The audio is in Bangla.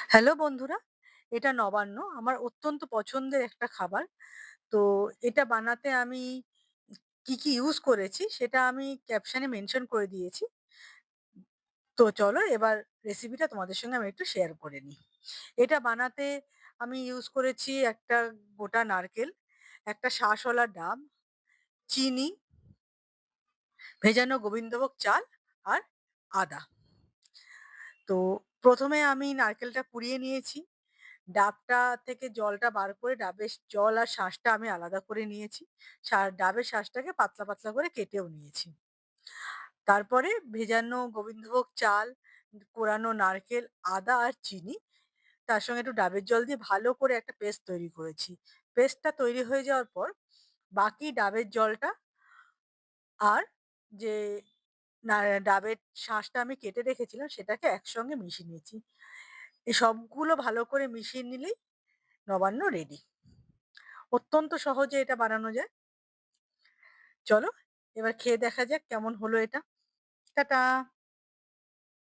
হ্যালো বন্ধুরা, এটা নবান্ন। আমার অত্যন্ত পছন্দের একটা খাবার। তো এটা বানাতে আমি কি ইউজ করেছি সেটা আমি ক্যাপশনে মেনশন করে দিয়েছি। তো চলো এবার রেসিপিটা তোমাদের সঙ্গে আমি একটু শেয়ার করে নিই। এটা বানাতে আমি ইউজ করেছি একটা গোটা নারকেল, একটা শাঁসওয়ালা ডাব, চিনি, ভেজানো গোবিন্দভোগ চাল আর আদা। তো ১ম এ আমি নারকেলটা কুড়িয়ে নিয়েছি। ডাবটা থেকে জলটা বার করে ডাবের জল আর শাঁসটা আমি আলাদা করে নিয়েছি। ডাবের শাঁসটাকে পাতলা, পাতলা করে কেটেও নিয়েছি। তারপরে ভেজানো গোবিন্দভোগ চাল, কোরানো নারকেল, আদা আর চিনি তার সঙ্গে একটু ডাবের জল দিয়ে ভালো করে একটা পেস্ট তৈরি করেছি। পেস্টটা তৈরি হয়ে যাওয়ার পর বাকি ডাবের জলটা আর যে না ডাবের শাঁসটা আমি কেটে রেখেছিলাম সেটাকে একসঙ্গে মিশিয়ে নিয়েছি। এই সবগুলো ভালো করে মিশিয়ে নিলেই নবান্ন রেডি। অত্যন্ত সহজে এটা বানানো যায়। চলো এবার খেয়ে দেখা যাক কেমন হলো এটা। টাটা!